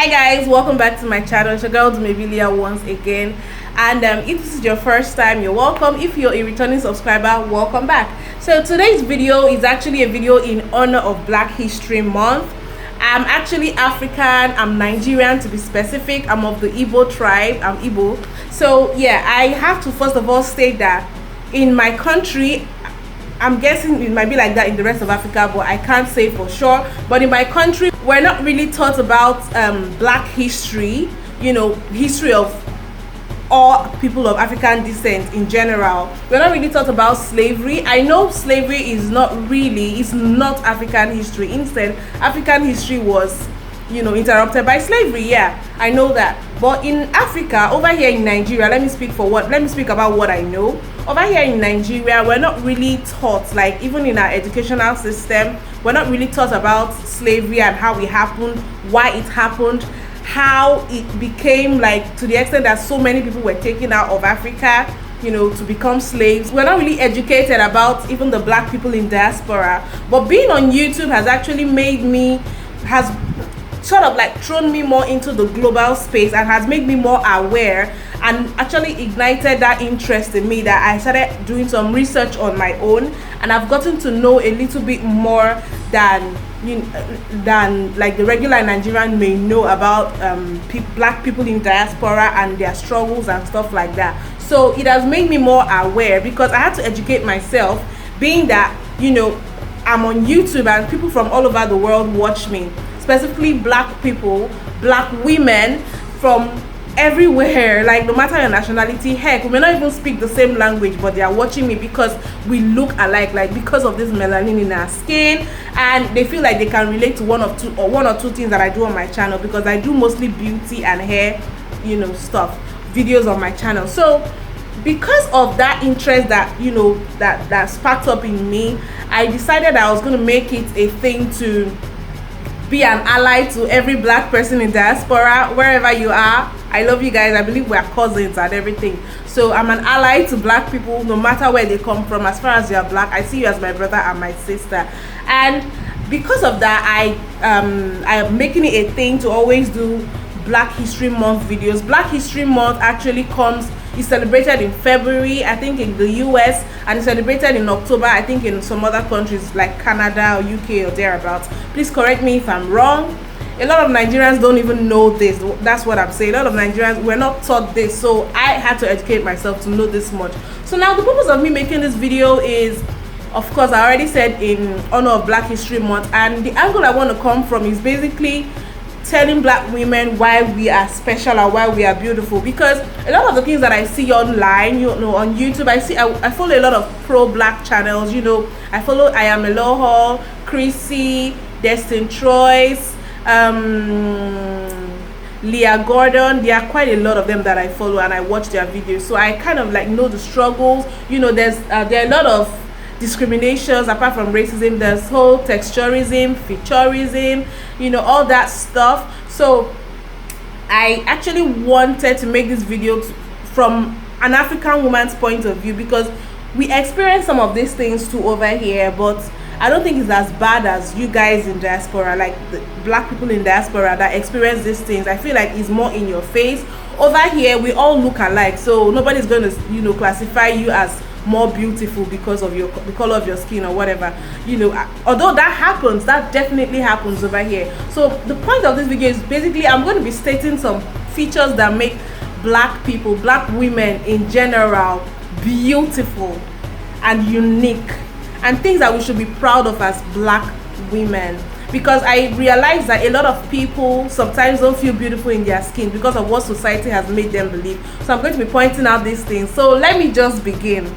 Hi guys, welcome back to my channel. It's your girl Dumevilia once again, and if this is your first time, you're welcome. If you're a returning subscriber, welcome back. So today's video is actually a video in honor of Black History Month. I'm actually African, I'm Nigerian to be specific. I'm of the Igbo tribe, I'm Igbo. So yeah, I have to first of all state that in my country, I'm guessing it might be like that in the rest of Africa, but I can't say for sure. But in my country, we're not really taught about Black history, you know, history of all people of African descent in general. We're not really taught about slavery. I know slavery is not African history. Instead, African history was, you know, interrupted by slavery. Yeah, I know that. But in Africa, over here in Nigeria, let me speak about what I know. Over here in Nigeria, we're not really taught, like even in our educational system, we're not really taught about slavery and how it happened, why it happened, how it became, like, to the extent that so many people were taken out of Africa, you know, to become slaves. We're not really educated about even the Black people in diaspora. But being on YouTube has actually has sort of like thrown me more into the global space and has made me more aware, and actually ignited that interest in me that I started doing some research on my own, and I've gotten to know a little bit more than like the regular Nigerian may know about Black people in diaspora and their struggles and stuff like that. So it has made me more aware because I had to educate myself, being that, you know, I'm on YouTube and people from all over the world watch me, specifically Black people, Black women from everywhere, like no matter your nationality. Heck, we may not even speak the same language, but they are watching me because we look alike, like because of this melanin in our skin, and they feel like they can relate to one or two things that I do on my channel, because I do mostly beauty and hair, you know, stuff, videos on my channel. So because of that interest that, you know, that sparked up in me, I decided that I was going to make it a thing to be an ally to every Black person in diaspora, wherever you are. I love you guys. I believe we are cousins and everything. So I'm an ally to Black people, no matter where they come from. As far as you are Black, I see you as my brother and my sister. And because of that, I am making it a thing to always do Black History Month videos. Black History Month actually is celebrated in February, I think, in the US, and it's celebrated in October, I think, in some other countries like Canada or UK or thereabouts. Please correct me if I'm wrong. A lot of Nigerians don't even know this. That's what I'm saying. A lot of Nigerians were not taught this, so I had to educate myself to know this much. So now the purpose of me making this video is, of course, I already said, in honor of Black History Month, and the angle I want to come from is basically telling Black women why we are special and why we are beautiful. Because a lot of the things that I see online, you know, on YouTube, I follow a lot of pro-Black channels. You know, I follow I Am Eloho, Chrissy, Destin Troyes, Leah Gordon. There are quite a lot of them that I follow and I watch their videos, so I kind of like know the struggles. You know, there are a lot of discriminations apart from racism. There's whole texturism, featureism, you know, all that stuff. So I actually wanted to make this video from an African woman's point of view, because we experience some of these things too over here, but I don't think it's as bad as you guys in diaspora, like the Black people in diaspora that experience these things. I feel like it's more in your face. Over here, we all look alike, so nobody's going to, you know, classify you as more beautiful because of the color of your skin or whatever, you know. Although that happens, that definitely happens over here. So the point of this video is basically I'm going to be stating some features that make Black people, Black women in general, beautiful and unique, and things that we should be proud of as Black women. Because I realize that a lot of people sometimes don't feel beautiful in their skin because of what society has made them believe. So I'm going to be pointing out these things. So let me just begin.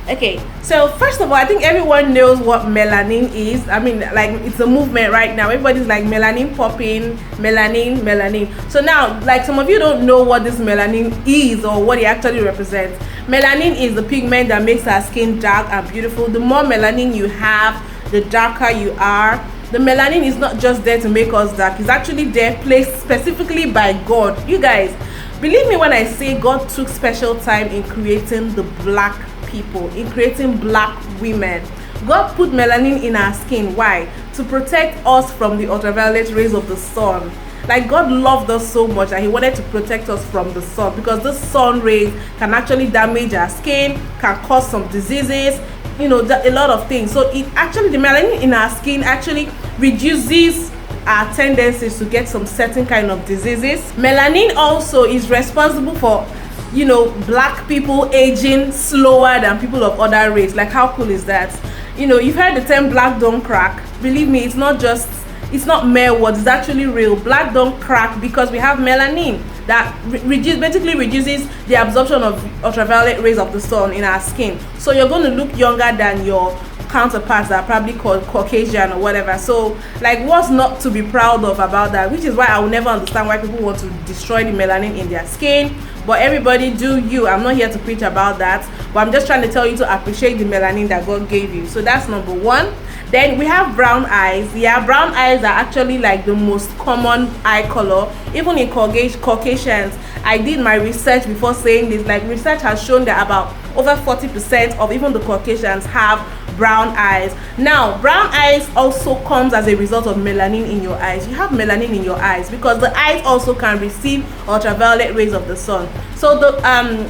Okay, so first of all, I think everyone knows what melanin is. I mean, like, it's a movement right now. Everybody's like melanin popping, melanin. So now, like, some of you don't know what this melanin is or what it actually represents. Melanin is the pigment that makes our skin dark and beautiful. The more melanin you have, the darker you are. The melanin is not just there to make us dark. It's actually there, placed specifically by God. You guys, believe me when I say God took special time in creating the Black people, in creating Black women. God put melanin in our skin. Why? To protect us from the ultraviolet rays of the sun. Like, God loved us so much that he wanted to protect us from the sun, because the sun rays can actually damage our skin, can cause some diseases, you know, a lot of things. So it actually, the melanin in our skin actually reduces our tendencies to get some certain kind of diseases. Melanin also is responsible for, you know, black people aging slower than people of other race. Like, how cool is that? You know, you've heard the term black don't crack. Believe me, it's not mere words, it's actually real. Black don't crack because we have melanin that basically reduces the absorption of ultraviolet rays of the sun in our skin. So you're going to look younger than your counterparts that are probably called Caucasian or whatever. So, like, what's not to be proud of about that? Which is why I will never understand why people want to destroy the melanin in their skin. But everybody do you. I'm not here to preach about that, but I'm just trying to tell you to appreciate the melanin that God gave you. So that's number one. Then we have brown eyes. Yeah, brown eyes are actually like the most common eye color, even in Caucasians. I did my research before saying this. Like, research has shown that about over 40% of even the Caucasians have brown eyes. Now, brown eyes also comes as a result of melanin in your eyes. You have melanin in your eyes because the eyes also can receive ultraviolet rays of the sun. So the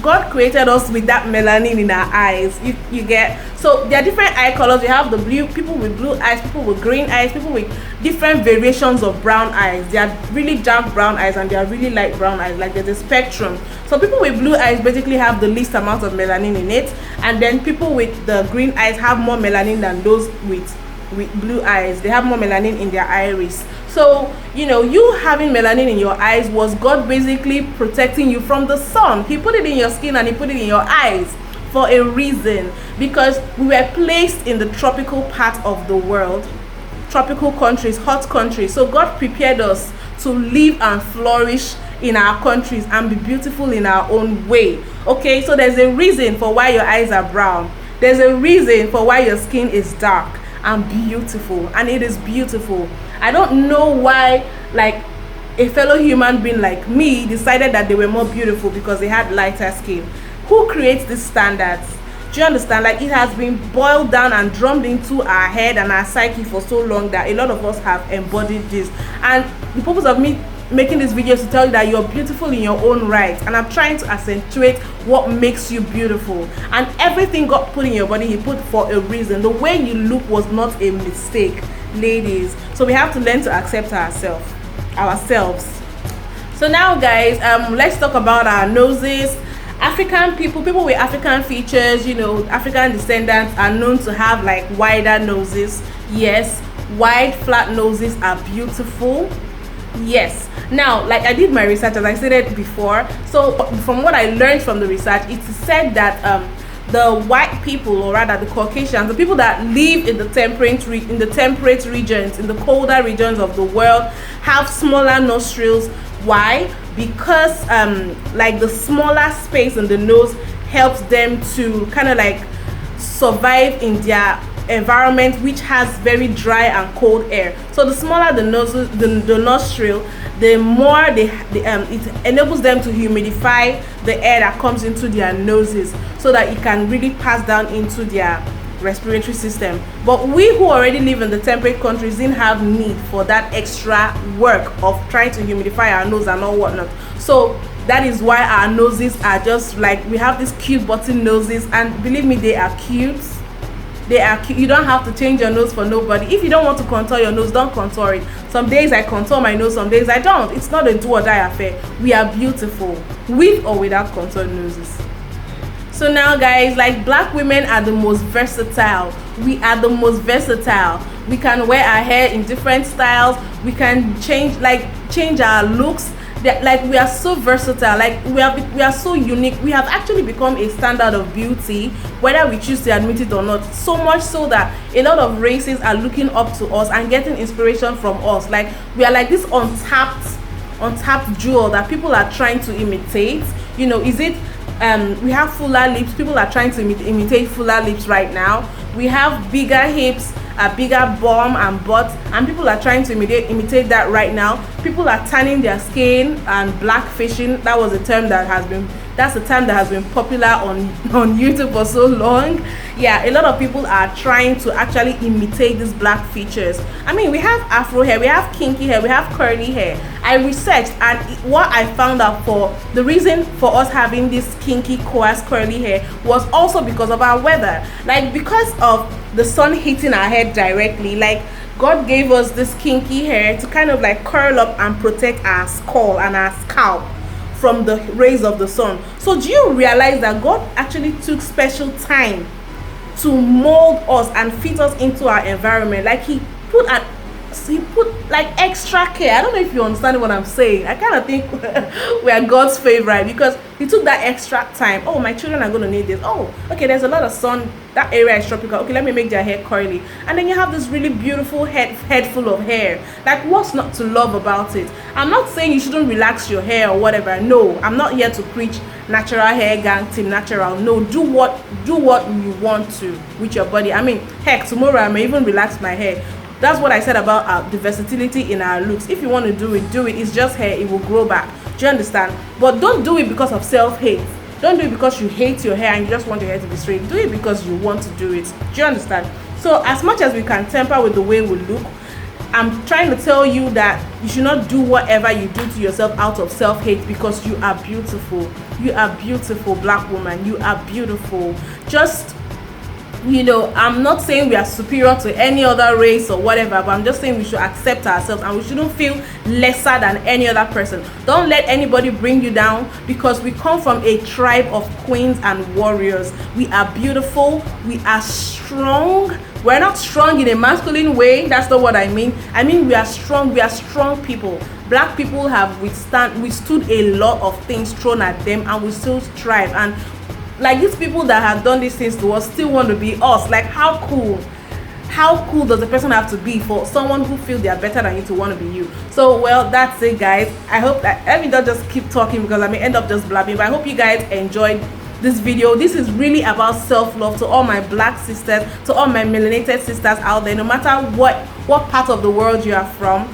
God created us with that melanin in our eyes. You get, so there are different eye colors. You have the blue, people with blue eyes, people with green eyes, people with different variations of brown eyes. There are really dark brown eyes and there are really light brown eyes. Like, there's a spectrum. So people with blue eyes basically have the least amount of melanin in it, and then people with the green eyes have more melanin than those with blue eyes. They have more melanin in their iris. So, you know, you having melanin in your eyes was God basically protecting you from the sun. He put it in your skin and he put it in your eyes for a reason, because we were placed in the tropical part of the world, tropical countries, hot countries. So God prepared us to live and flourish in our countries and be beautiful in our own way. Okay, so there's a reason for why your eyes are brown. There's a reason for why your skin is dark and beautiful, and it is beautiful. I don't know why, like, a fellow human being like me decided that they were more beautiful because they had lighter skin. Who creates these standards? Do you understand? Like, it has been boiled down and drummed into our head and our psyche for so long that a lot of us have embodied this. And the purpose of me making this video is to tell you that you're beautiful in your own right, and I'm trying to accentuate what makes you beautiful. And everything God put in your body, he put for a reason. The way you look was not a mistake, ladies. So we have to learn to accept ourselves. So now, guys, let's talk about our noses. African people with African features, you know, African descendants are known to have like wider noses. Yes, wide flat noses are beautiful. Yes. Now, like, I did my research, as I said it before. So from what I learned from the research, it is said that the white people, or rather the Caucasians, the people that live in the temperate regions, in the colder regions of the world, have smaller nostrils. Why? Because like, the smaller space in the nose helps them to kind of like survive in their environment, which has very dry and cold air. So the smaller the nostril, the more it enables them to humidify the air that comes into their noses, so that it can really pass down into their respiratory system. But we who already live in the temperate countries didn't have need for that extra work of trying to humidify our nose and all whatnot. So that is why our noses are just like, we have these cute button noses, and believe me, they are cute. They are cute. You don't have to change your nose for nobody. If you don't want to contour your nose, don't contour it. Some days I contour my nose, some days I don't. It's not a do or die affair. We are beautiful with or without contoured noses. So now, guys, like, black women are the most versatile. We are the most versatile. We can wear our hair in different styles. We can change our looks. Like, we are so versatile. Like, we are so unique. We have actually become a standard of beauty, whether we choose to admit it or not. So much so that a lot of races are looking up to us and getting inspiration from us. Like, we are like this untapped jewel that people are trying to imitate. You know, is it we have fuller lips. People are trying to imitate fuller lips right now. We have bigger hips, a bigger bum and butt, and people are trying to imitate that right now. People are tanning their skin and blackfishing. That was a term that has been That's the term that has been popular on YouTube for so long. Yeah, a lot of people are trying to actually imitate these black features. I mean, we have afro hair, we have kinky hair, we have curly hair. I researched, and what I found out, for the reason for us having this kinky, coarse, curly hair was also because of our weather. Like, because of the sun hitting our head directly, like, God gave us this kinky hair to kind of like curl up and protect our skull and our scalp from the rays of the sun. So do you realize that God actually took special time to mold us and fit us into our environment? Like, he put like extra care. I don't know if you understand what I'm saying. I kind of think we are God's favorite because he took that extra time. Oh, my children are going to need this. Oh, okay, there's a lot of sun, that area is tropical. Okay, let me make their hair curly. And then you have this really beautiful head full of hair. Like, what's not to love about it? I'm not saying you shouldn't relax your hair or whatever. No, I'm not here to preach natural hair gang, team natural. No, do what you want to with your body. I mean, heck, tomorrow I may even relax my hair. That's what I said about the versatility in our looks. If you want to do it, do it. It's just hair, it will grow back. Do you understand? But don't do it because of self-hate. Don't do it because you hate your hair and you just want your hair to be straight. Do it because you want to do it. Do you understand? So as much as we can temper with the way we look, I'm trying to tell you that you should not do whatever you do to yourself out of self-hate, because you are beautiful. You are beautiful, black woman. You are beautiful. Just, you know, I'm not saying we are superior to any other race or whatever, but I'm just saying we should accept ourselves and we shouldn't feel lesser than any other person. Don't let anybody bring you down, because we come from a tribe of queens and warriors. We are beautiful. We are strong. We're not strong in a masculine way. That's not what I mean. I mean, we are strong. We are strong people. Black people have withstood a lot of things thrown at them, and we still strive. And like, these people that have done these things to us still want to be us. Like, how cool does a person have to be for someone who feels they are better than you to want to be you? So, well, that's it, guys. I hope that, let me not just keep talking because I may end up just blabbing, but I hope you guys enjoyed this video. This is really about self-love. To all my black sisters, to all my melanated sisters out there, no matter what part of the world you are from,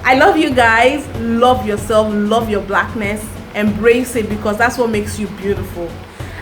I love you guys. Love yourself, love your blackness, embrace it, because that's what makes you beautiful.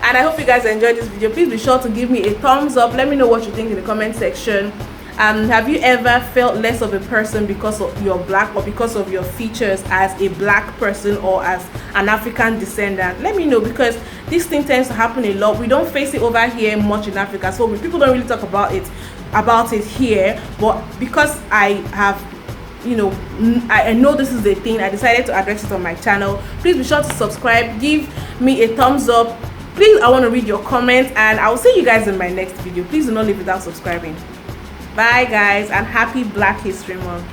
And I hope you guys enjoyed this video. Please be sure to give me a thumbs up. Let me know what you think in the comment section. Have you ever felt less of a person because of you're black, or because of your features as a black person or as an African descendant? Let me know, because this thing tends to happen a lot. We don't face it over here much in Africa, so people don't really talk about it here. But because I have, you know, I know this is the thing, I decided to address it on my channel. Please be sure to subscribe, give me a thumbs up. Please, I want to read your comments, and I will see you guys in my next video. Please do not leave without subscribing. Bye guys, and happy Black History Month.